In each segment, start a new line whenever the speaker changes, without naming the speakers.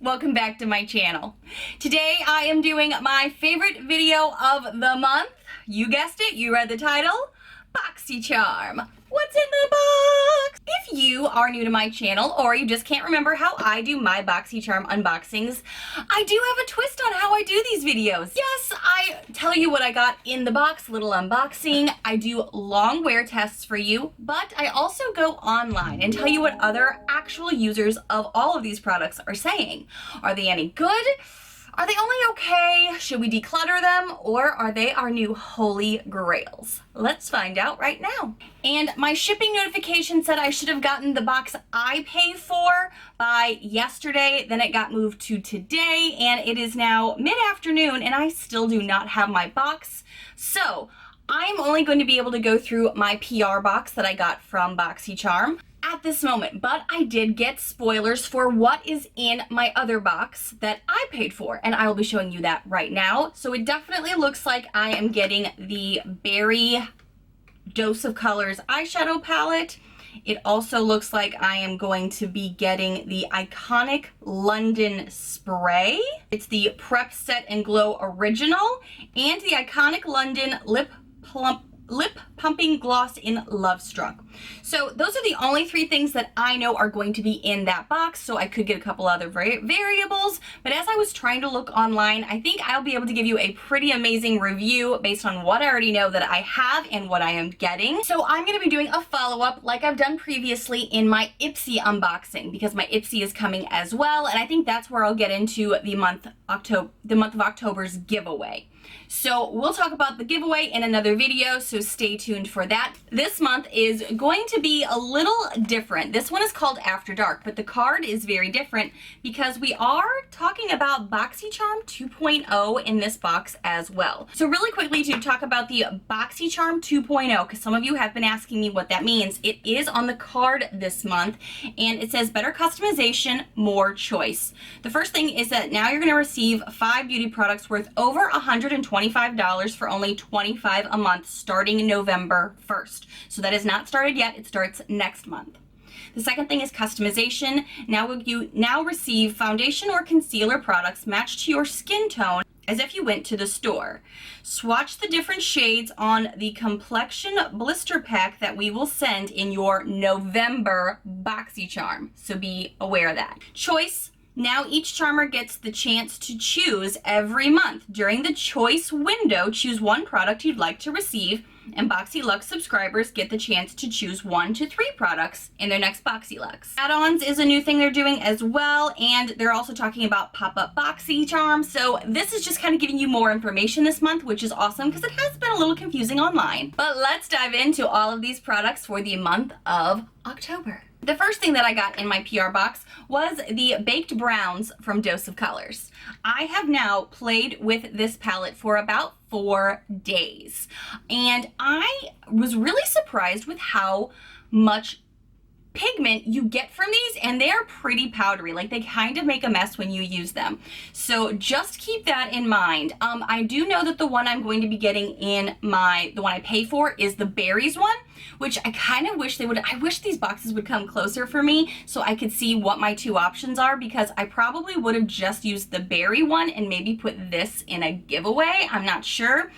welcome back to my channel. Today I am doing my favorite video of the month. You guessed it, you read the title, Boxycharm. What's in the box? If you are new to my channel or you just can't remember how I do my Boxycharm unboxings, I do have a twist on how I do these videos. Yes, I tell you what I got in the box, little unboxing. I do long wear tests for you, but I also go online and tell you what other actual users of all of these products are saying. Are they any good? Are they only okay? Should we declutter them? Or are they our new holy grails? Let's find out right now. And my shipping notification said I should have gotten the box I pay for by yesterday. Then it got moved to today, and it is now mid-afternoon and I still do not have my box. So I'm only going to be able to go through my PR box that I got from Boxycharm at this moment, but I did get spoilers for what is in my other box that I paid for, and I will be showing you that right now. So it definitely looks like I am getting the Berry Dose of Colors eyeshadow palette. It also looks like I am going to be getting the Iconic London Spray. It's the Prep Set and Glow Original and the Iconic London Lip Pumping Gloss in Love Struck. So those are the only three things that I know are going to be in that box, so I could get a couple other variables, but as I was trying to look online, I think I'll be able to give you a pretty amazing review based on what I already know that I have and what I am getting. So I'm going to be doing a follow-up like I've done previously in my Ipsy unboxing, because my Ipsy is coming as well, and I think that's where I'll get into the month of October's giveaway. So we'll talk about the giveaway in another video, so stay tuned for that. This month is going to be a little different. This one is called After Dark, but the card is very different because we are talking about Boxycharm 2.0 in this box as well. So really quickly to talk about the Boxycharm 2.0, because some of you have been asking me what that means. It is on the card this month, and it says better customization, more choice. The first thing is that now you're going to receive 5 beauty products worth over $125 for only $25 a month starting November 1st. So that is not started yet, it starts next month. The second thing is customization. Now you receive foundation or concealer products matched to your skin tone as if you went to the store. Swatch the different shades on the complexion blister pack that we will send in your November Boxycharm, so be aware of that. Choice. Now each charmer gets the chance to choose every month. During the choice window, choose one product you'd like to receive, and Boxy Luxe subscribers get the chance to choose 1 to 3 products in their next Boxy Luxe. Add-ons is a new thing they're doing as well, and they're also talking about pop-up Boxycharm. So this is just kind of giving you more information this month, which is awesome because it has been a little confusing online. But let's dive into all of these products for the month of October. The first thing that I got in my PR box was the Baked Browns from Dose of Colors. I have now played with this palette for about 4 days, and I was really surprised with how much pigment you get from these, and they are pretty powdery. Like, they kind of make a mess when you use them. So just keep that in mind. I do know that the one I'm going to be getting in the one I pay for is the berries one, which I kind of wish I wish these boxes would come closer for me so I could see what my 2 options are, because I probably would have just used the berry one and maybe put this in a giveaway. I'm not sure.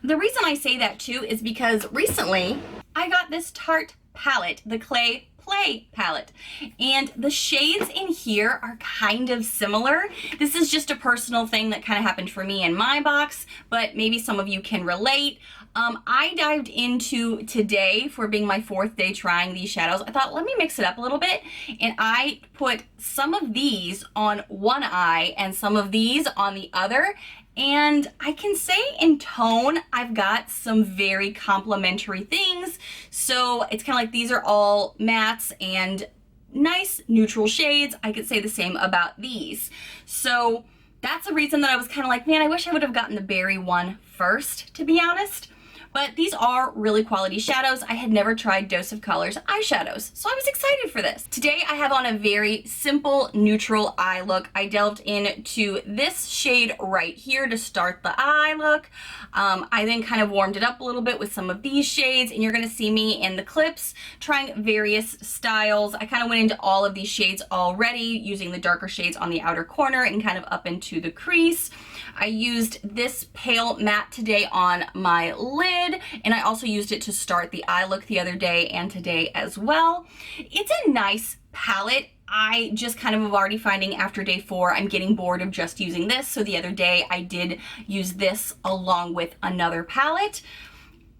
The reason I say that too is because recently I got this Tarte palette, the Clay Play palette, and the shades in here are kind of similar. This is just a personal thing that kind of happened for me in my box, but maybe some of you can relate. I dived into today for being my 4th day trying these shadows. I thought, let me mix it up a little bit, and I put some of these on one eye and some of these on the other, and I can say in tone, I've got some very complementary things. So it's kind of like these are all mattes and nice neutral shades. I could say the same about these. So that's the reason that I was kind of like, man, I wish I would have gotten the berry one first, to be honest. But these are really quality shadows. I had never tried Dose of Colors eyeshadows, so I was excited for this. Today I have on a very simple neutral eye look. I delved into this shade right here to start the eye look. I then kind of warmed it up a little bit with some of these shades, and you're gonna see me in the clips trying various styles. I kind of went into all of these shades already, using the darker shades on the outer corner and kind of up into the crease. I used this pale matte today on my lid, and I also used it to start the eye look the other day and today as well. It's a nice palette. I just kind of am already finding after day 4, I'm getting bored of just using this. So the other day I did use this along with another palette.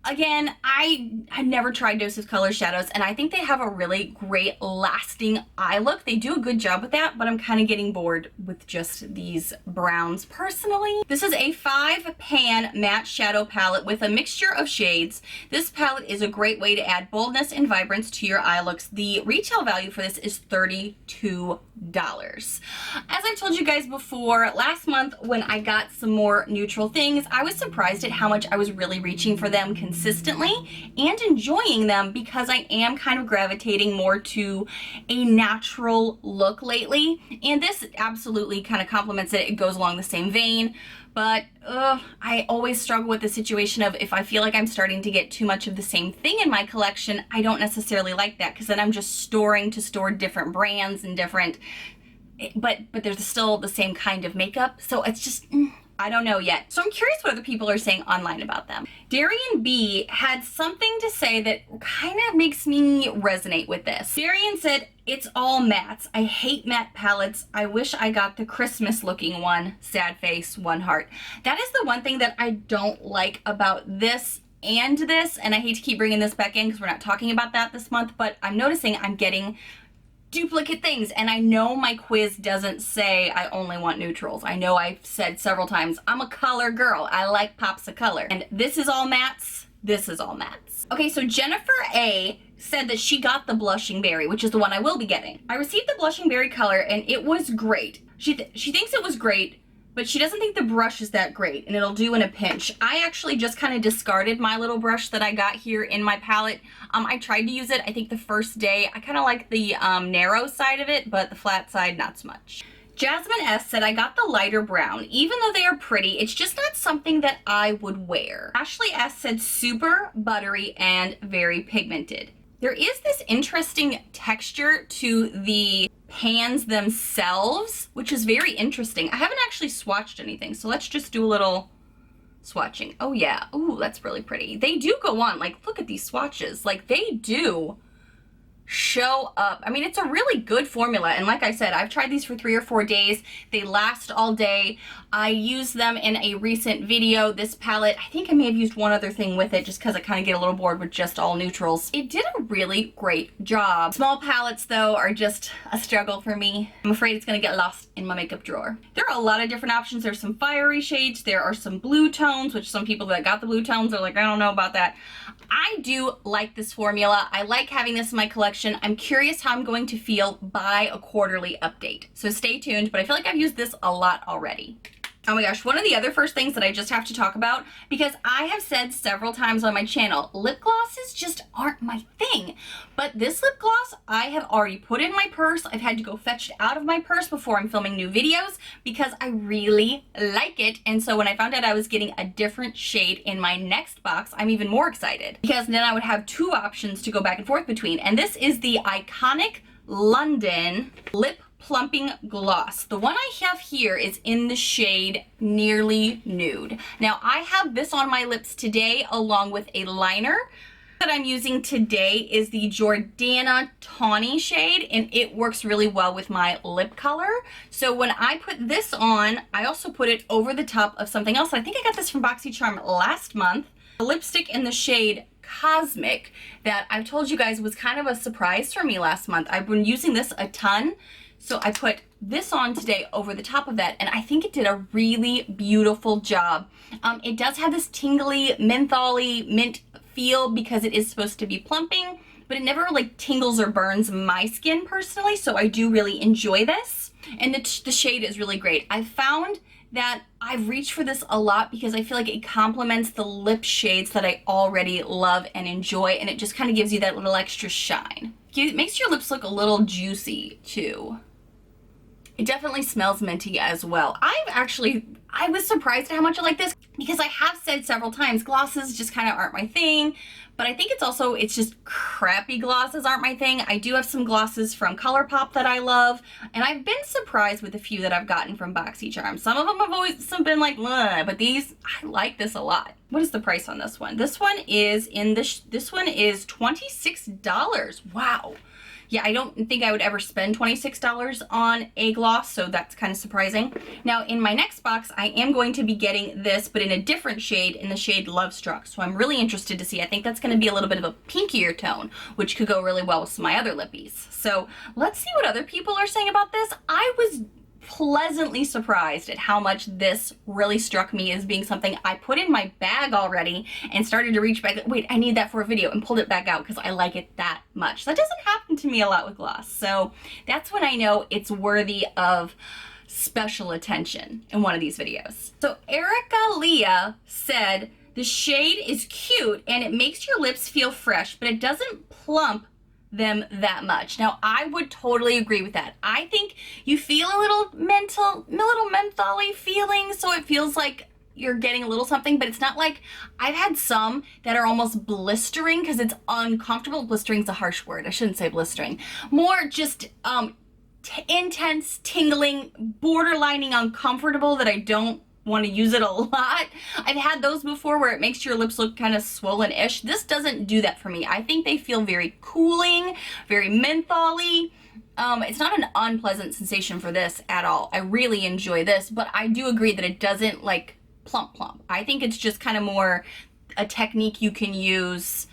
Again, I never tried Dose of Color shadows, and I think they have a really great lasting eye look. They do a good job with that, but I'm kind of getting bored with just these browns personally. This is a 5-pan matte shadow palette with a mixture of shades. This palette is a great way to add boldness and vibrance to your eye looks. The retail value for this is $32. As I told you guys before, last month when I got some more neutral things, I was surprised at how much I was really reaching for them consistently and enjoying them, because I am kind of gravitating more to a natural look lately, and this absolutely kind of complements it. It goes along the same vein, but I always struggle with the situation of if I feel like I'm starting to get too much of the same thing in my collection. I don't necessarily like that, because then I'm just storing to store different brands and different, but there's still the same kind of makeup, so it's just I don't know yet. So I'm curious what other people are saying online about them. Darian B had something to say that kind of makes me resonate with this. Darian said, "It's all mattes. I hate matte palettes. I wish I got the Christmas looking one. Sad face, 1 heart." That is the one thing that I don't like about this and this, and I hate to keep bringing this back in because we're not talking about that this month, but I'm noticing I'm getting duplicate things, and I know my quiz doesn't say I only want neutrals. I know I've said several times I'm a color girl. I like pops of color, and this is all mattes. This is all mattes. Okay, so Jennifer A said that she got the Blushing Berry, which is the one I will be getting. I received the Blushing Berry color, and it was great. She thinks it was great, but she doesn't think the brush is that great, and it'll do in a pinch. I actually just kind of discarded my little brush that I got here in my palette. I tried to use it, I think the first day. I kind of like the narrow side of it, but the flat side, not so much. Jasmine S said, "I got the lighter brown. Even though they are pretty, it's just not something that I would wear." Ashley S said, "Super buttery and very pigmented." There is this interesting texture to the pans themselves, which is very interesting. I haven't actually swatched anything, so let's just do a little swatching. Oh yeah, ooh, that's really pretty. They do go on, like, look at these swatches. Like, they do show up. I mean, it's a really good formula, and like I said, I've tried these for 3 or 4 days. They last all day. I used them in a recent video. This palette, I think I may have used one other thing with it just because I kind of get a little bored with just all neutrals. It did a really great job. Small palettes, though, are just a struggle for me. I'm afraid it's going to get lost in my makeup drawer. There are a lot of different options. There's some fiery shades. There are some blue tones, which some people that got the blue tones are like, I don't know about that. I do like this formula. I like having this in my collection. I'm curious how I'm going to feel by a quarterly update. So stay tuned, but I feel like I've used this a lot already. Oh my gosh, one of the other first things that I just have to talk about, because I have said several times on my channel, lip glosses just aren't my thing. But this lip gloss, I have already put in my purse. I've had to go fetch it out of my purse before I'm filming new videos because I really like it. And so when I found out I was getting a different shade in my next box, I'm even more excited, because then I would have 2 options to go back and forth between. And this is the Iconic London Lip Plumping Gloss. The one I have here is in the shade Nearly Nude. Now, I have this on my lips today along with a liner. That I'm using today is the Jordana Tawny shade, and it works really well with my lip color. So when I put this on, I also put it over the top of something else. I think I got this from Boxycharm last month. A lipstick in the shade Cosmic that I've told you guys was kind of a surprise for me last month. I've been using this a ton. So I put this on today over the top of that, and I think it did a really beautiful job. It does have this tingly, mentholy, mint feel because it is supposed to be plumping, but it never like tingles or burns my skin personally, so I do really enjoy this. And the shade is really great. I found that I've reached for this a lot because I feel like it complements the lip shades that I already love and enjoy, and it just kind of gives you that little extra shine. It makes your lips look a little juicy too. It definitely smells minty as well. I was surprised at how much I like this because I have said several times glosses just kind of aren't my thing, but I think it's just crappy glosses aren't my thing. I do have some glosses from ColourPop that I love, and I've been surprised with a few that I've gotten from Boxycharm. Some of them have always been like, ugh, but these, I like this a lot. What is the price on this one? This one is this one is $26. Wow. Yeah, I don't think I would ever spend $26 on a gloss, so that's kind of surprising. Now, in my next box, I am going to be getting this, but in a different shade, in the shade Love Struck. So I'm really interested to see. I think that's going to be a little bit of a pinkier tone, which could go really well with some of my other lippies. So let's see what other people are saying about this. I was pleasantly surprised at how much this really struck me as being something I put in my bag already and started to reach back, wait, I need that for a video, and pulled it back out because I like it that much. That doesn't happen to me a lot with gloss, so that's when I know it's worthy of special attention in one of these videos. So Erica Leah said, the shade is cute and it makes your lips feel fresh, but it doesn't plump them that much. Now, I would totally agree with that. I think you feel a little mentholy feeling, so it feels like you're getting a little something, but it's not like, I've had some that are almost blistering because it's uncomfortable. Blistering's a harsh word. I shouldn't say blistering. More just intense, tingling, borderlining uncomfortable that I don't want to use it a lot. I've had those before where it makes your lips look kind of swollen-ish. This doesn't do that for me. I think they feel very cooling, very mentholy. It's not an unpleasant sensation for this at all. I really enjoy this, but I do agree that it doesn't like plump. I think it's just kind of more a technique you can use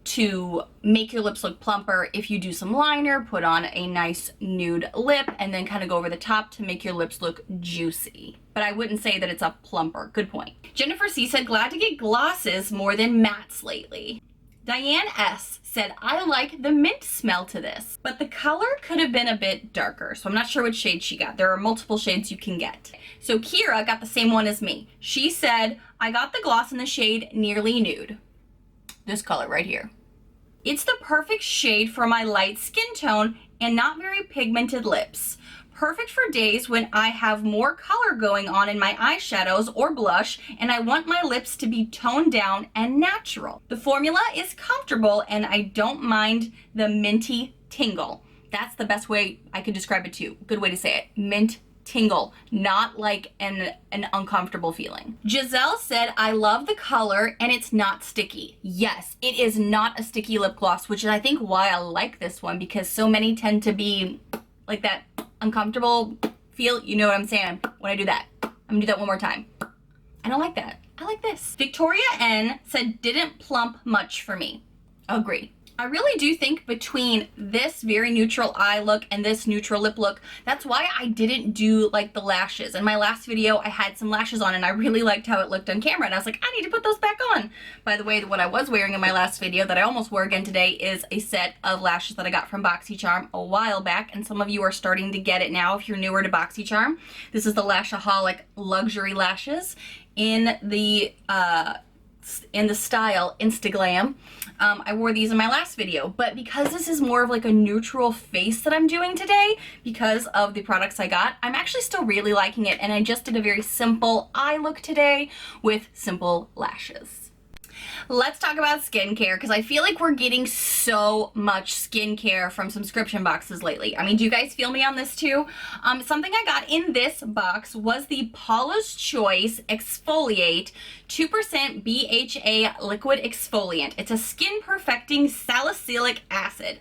to make your lips look plumper if you do some liner, put on a nice nude lip, and then kind of go over the top to make your lips look juicy. But I wouldn't say that it's a plumper. Good point. Jennifer C said, glad to get glosses more than mattes lately. Diane S said, I like the mint smell to this, but the color could have been a bit darker, so I'm not sure which shade she got. There are multiple shades you can get. So Kira got the same one as me. She said, I got the gloss in the shade Nearly Nude. This color right here. It's the perfect shade for my light skin tone and not very pigmented lips. Perfect for days when I have more color going on in my eyeshadows or blush and I want my lips to be toned down and natural. The formula is comfortable and I don't mind the minty tingle. That's the best way I could describe it to you. Good way to say it. Mint tingle, not like an uncomfortable feeling. Giselle said, I love the color and it's not sticky. Yes, it is not a sticky lip gloss, which is I think why I like this one, because so many tend to be like that uncomfortable feel. You know what I'm saying when I do that. I'm gonna do that one more time. I don't like that. I like this. Victoria N said, didn't plump much for me. Agree. I really do think between this very neutral eye look and this neutral lip look, that's why I didn't do like the lashes. In my last video, I had some lashes on and I really liked how it looked on camera and I was like, I need to put those back on. By the way, what I was wearing in my last video that I almost wore again today is a set of lashes that I got from Boxycharm a while back, and some of you are starting to get it now if you're newer to Boxycharm. This is the Lashaholic Luxury Lashes in the style Instaglam. I wore these in my last video, but because this is more of like a neutral face that I'm doing today because of the products I got, I'm actually still really liking it, and I just did a very simple eye look today with simple lashes. Let's talk about skincare, because I feel like we're getting so much skincare from subscription boxes lately. I mean, do you guys feel me on this too? Something I got in this box was the Paula's Choice Exfoliate 2% BHA liquid exfoliant. It's a skin perfecting salicylic acid.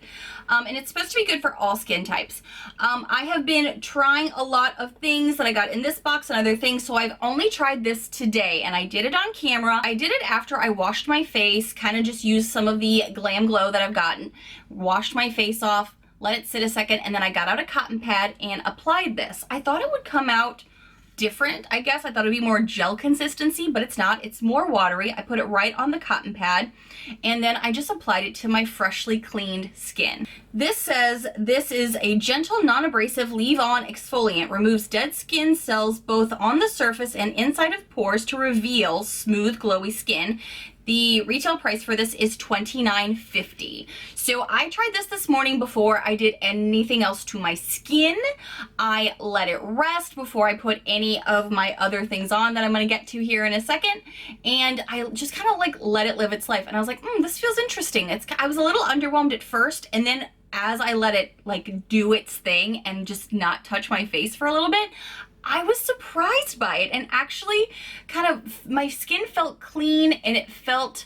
And it's supposed to be good for all skin types. I have been trying a lot of things that I got in this box and other things, so I've only tried this today, and I did it on camera. I did it after I washed my face, kind of just used some of the Glam Glow that I've gotten, washed my face off, let it sit a second, and then I got out a cotton pad and applied this. I thought it would come out different, I guess. I thought it'd be more gel consistency, but it's not. It's more watery. I put it right on the cotton pad, and then I just applied it to my freshly cleaned skin. This says this is a gentle, non-abrasive leave-on exfoliant. Removes dead skin cells both on the surface and inside of pores to reveal smooth, glowy skin. The retail price for this is $29.50. So I tried this morning before I did anything else to my skin. I let it rest before I put any of my other things on that I'm gonna get to here in a second. And I just kind of like let it live its life. And I was like, this feels interesting. I was a little underwhelmed at first, and then as I let it like do its thing and just not touch my face for a little bit, I was surprised by it, and actually kind of my skin felt clean and it felt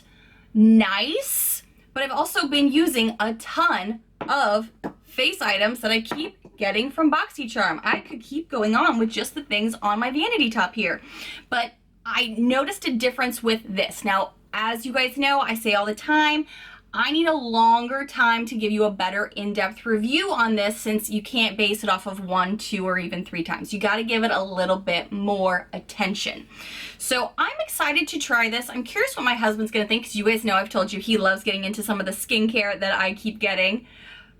nice. But I've also been using a ton of face items that I keep getting from Boxycharm. I could keep going on with just the things on my vanity top here, but I noticed a difference with this. Now, as you guys know, I say all the time, I need a longer time to give you a better in-depth review on this, since you can't base it off of 1, 2, or even 3 times. You got to give it a little bit more attention. So I'm excited to try this. I'm curious what my husband's going to think, because you guys know I've told you he loves getting into some of the skincare that I keep getting.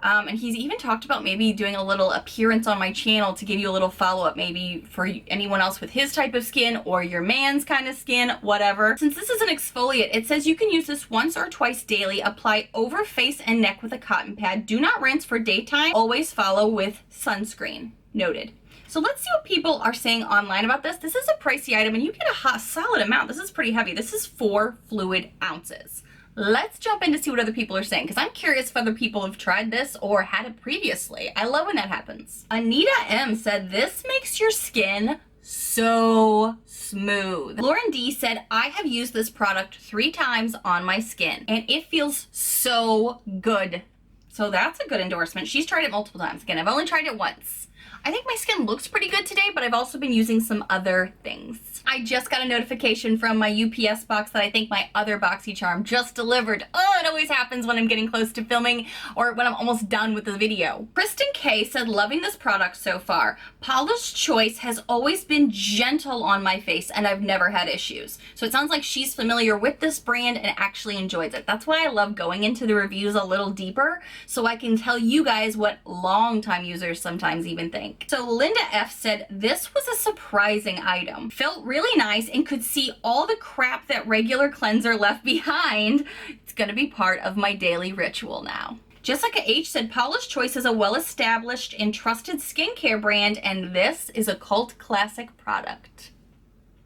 And he's even talked about maybe doing a little appearance on my channel to give you a little follow-up, maybe for anyone else with his type of skin or your man's kind of skin, whatever. Since this is an exfoliant, it says you can use this once or twice daily. Apply over face and neck with a cotton pad. Do not rinse for daytime. Always follow with sunscreen. Noted. So let's see what people are saying online about this. This is a pricey item, and you get a solid amount. This is pretty heavy. This is 4 fluid ounces. Let's jump in to see what other people are saying, because I'm curious if other people have tried this or had it previously. I love when that happens. Anita M said, this makes your skin so smooth. Lauren D said, I have used this product 3 times on my skin, and it feels so good. So that's a good endorsement. She's tried it multiple times. Again, I've only tried it once. I think my skin looks pretty good today, but I've also been using some other things. I just got a notification from my UPS box that I think my other Boxycharm just delivered. Oh, it always happens when I'm getting close to filming or when I'm almost done with the video. Kristen K said, loving this product so far. Paula's Choice has always been gentle on my face, and I've never had issues. So it sounds like she's familiar with this brand and actually enjoys it. That's why I love going into the reviews a little deeper, so I can tell you guys what long-time users sometimes even think. So Linda F said, this was a surprising item. Felt really nice and could see all the crap that regular cleanser left behind. It's gonna be part of my daily ritual now. Jessica H said, Paula's Choice is a well-established and trusted skincare brand, and this is a cult classic product.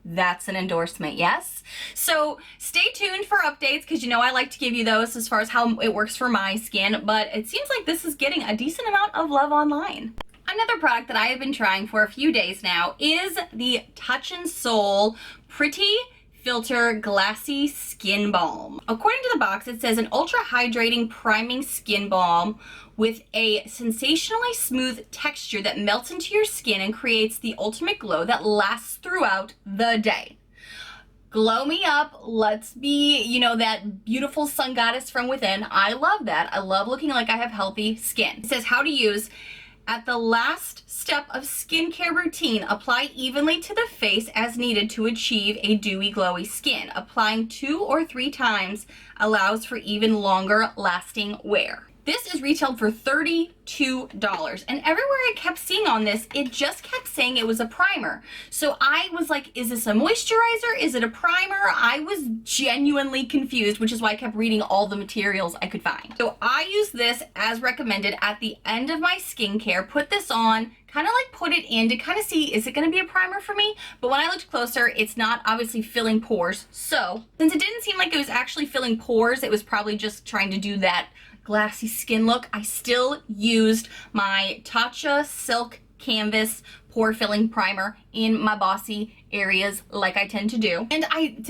That's an endorsement, yes? So stay tuned for updates, because you know I like to give you those as far as how it works for my skin, but it seems like this is getting a decent amount of love online. Another product that I have been trying for a few days now is the Touch in Soul Pretty Filter Glassy Skin Balm. According to the box, it says an ultra hydrating priming skin balm with a sensationally smooth texture that melts into your skin and creates the ultimate glow that lasts throughout the day. Glow me up. Let's be, you know, that beautiful sun goddess from within. I love that. I love looking like I have healthy skin. It says how to use. At the last step of skincare routine, apply evenly to the face as needed to achieve a dewy, glowy skin. Applying 2 or 3 times allows for even longer lasting wear. This is retailed for $32, and everywhere I kept seeing on this, it just kept saying it was a primer. So I was like, is this a moisturizer? Is it a primer? I was genuinely confused, which is why I kept reading all the materials I could find. So I use this as recommended at the end of my skincare, put this on, kind of like put it in to kind of see, is it going to be a primer for me? But when I looked closer, it's not obviously filling pores. So since it didn't seem like it was actually filling pores, it was probably just trying to do that glassy skin look, I still used my Tatcha Silk Canvas Pore Filling Primer in my bossy areas like I tend to do. And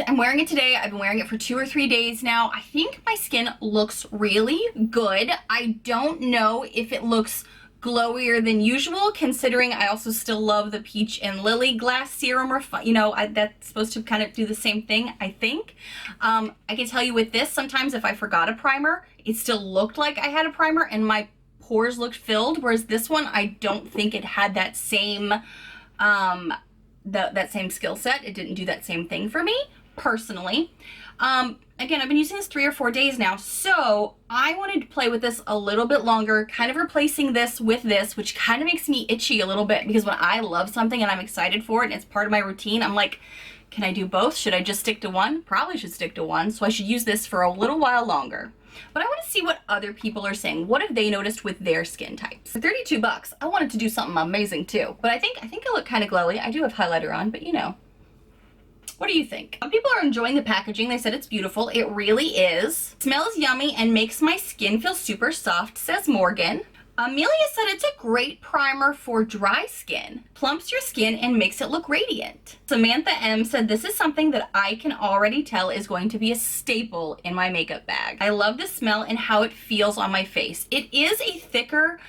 I'm wearing it today. I've been wearing it for 2 or 3 days now. I think my skin looks really good. I don't know if it looks glowier than usual, considering I also still love the Peach and Lily Glass Serum. You know, that's supposed to kind of do the same thing, I think. I can tell you with this, sometimes if I forgot a primer, it still looked like I had a primer and my pores looked filled, whereas this one, I don't think it had that same that same skill set. It didn't do that same thing for me personally. Again, I've been using this 3 or 4 days now, so I wanted to play with this a little bit longer, kind of replacing this with this, which kind of makes me itchy a little bit, because when I love something and I'm excited for it and it's part of my routine, I'm like, can I do both? Should I just stick to one? Probably should stick to one, so I should use this for a little while longer. But I want to see what other people are saying. What have they noticed with their skin types? For 32 bucks, I wanted to do something amazing too. But I think I look kind of glowy. I do have highlighter on, but you know. What do you think? Some people are enjoying the packaging. They said it's beautiful. It really is. Smells yummy and makes my skin feel super soft, says Morgan. Amelia said it's a great primer for dry skin. Plumps your skin and makes it look radiant. Samantha M said this is something that I can already tell is going to be a staple in my makeup bag. I love the smell and how it feels on my face. It is a thicker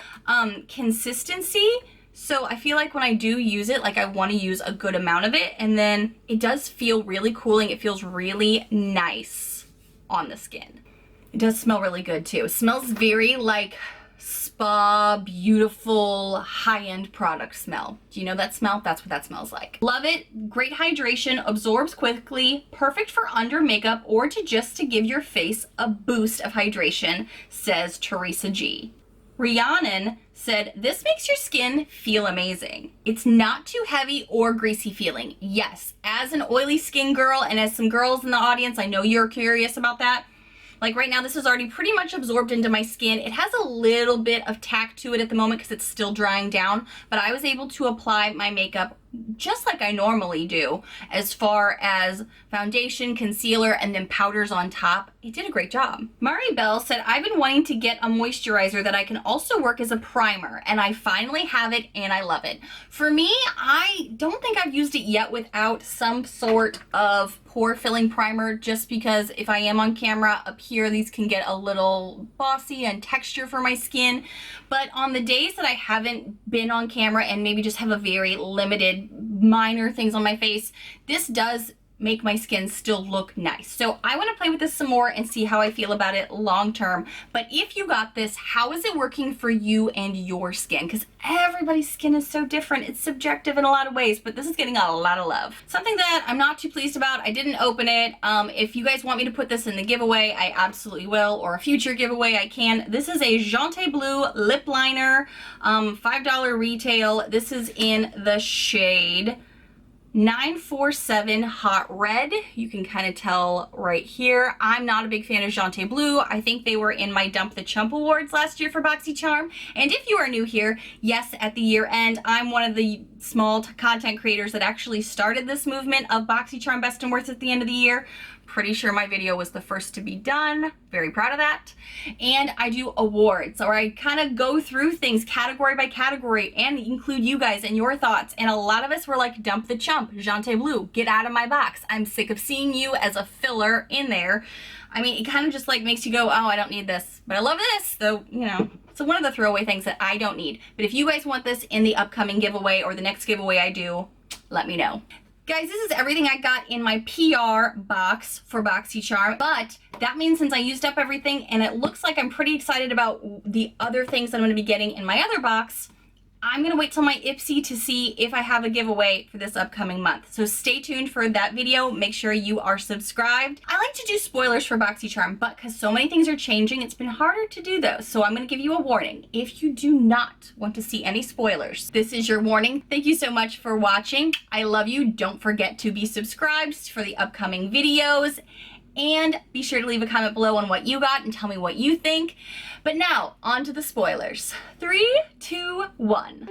consistency, so I feel like when I do use it, like I want to use a good amount of it, and then it does feel really cooling. It feels really nice on the skin. It does smell really good too. It smells very like spa, beautiful, high-end product smell. Do you know that smell? That's what that smells like. Love it. Great hydration, absorbs quickly, perfect for under makeup or to give your face a boost of hydration, says Teresa G. Rhiannon said, this makes your skin feel amazing. It's not too heavy or greasy feeling. Yes, as an oily skin girl and as some girls in the audience, I know you're curious about that. Like right now, this is already pretty much absorbed into my skin. It has a little bit of tack to it at the moment because it's still drying down, but I was able to apply my makeup just like I normally do, as far as foundation, concealer, and then powders on top. It did a great job. Mari Bell said, I've been wanting to get a moisturizer that I can also work as a primer, and I finally have it and I love it. For me, I don't think I've used it yet without some sort of pore filling primer, just because if I am on camera up here, these can get a little bossy and texture for my skin. But on the days that I haven't been on camera and maybe just have a very limited minor things on my face, this does make my skin still look nice. So I want to play with this some more and see how I feel about it long term. But if you got this, how is it working for you and your skin? Because everybody's skin is so different. It's subjective in a lot of ways, but this is getting a lot of love. Something that I'm not too pleased about, I didn't open it. If you guys want me to put this in the giveaway, I absolutely will, or a future giveaway, I can. This is a Jante Blue lip liner, $5 retail. This is in the shade 947 Hot Red. You can kind of tell right here. I'm not a big fan of Jante Blue. I think they were in my Dump the Chump Awards last year for Boxycharm. And if you are new here, yes, at the year end, I'm one of the small content creators that actually started this movement of Boxycharm Best and Worst at the end of the year. Pretty sure my video was the first to be done. Very proud of that. And I do awards, or I kind of go through things category by category and include you guys and your thoughts. And a lot of us were like, dump the chump, Jante Blue, get out of my box. I'm sick of seeing you as a filler in there. I mean, it kind of just like makes you go, oh, I don't need this, but I love this. So, you know, it's one of the throwaway things that I don't need. But if you guys want this in the upcoming giveaway or the next giveaway I do, let me know. Guys, this is everything I got in my PR box for Boxycharm, but that means since I used up everything and it looks like I'm pretty excited about the other things that I'm going to be getting in my other box, I'm going to wait till my Ipsy to see if I have a giveaway for this upcoming month. So stay tuned for that video. Make sure you are subscribed. I like to do spoilers for Boxycharm, but because so many things are changing, it's been harder to do those. So I'm going to give you a warning. If you do not want to see any spoilers, this is your warning. Thank you so much for watching. I love you. Don't forget to be subscribed for the upcoming videos. And be sure to leave a comment below on what you got and tell me what you think. But now, on to the spoilers. 3, 2, 1.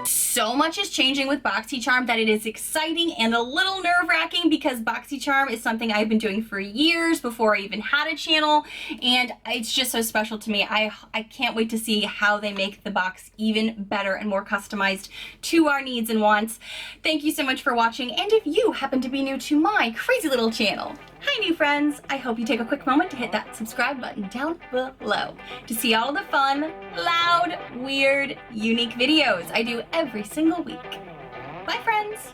So much is changing with Boxycharm that it is exciting and a little nerve-wracking, because Boxycharm is something I've been doing for years before I even had a channel, and it's just so special to me. I can't wait to see how they make the box even better and more customized to our needs and wants. Thank you so much for watching, and if you happen to be new to my crazy little channel, Hi new friends! I hope you take a quick moment to hit that subscribe button down below to see all the fun, loud, weird, unique videos I do every single week. Bye friends!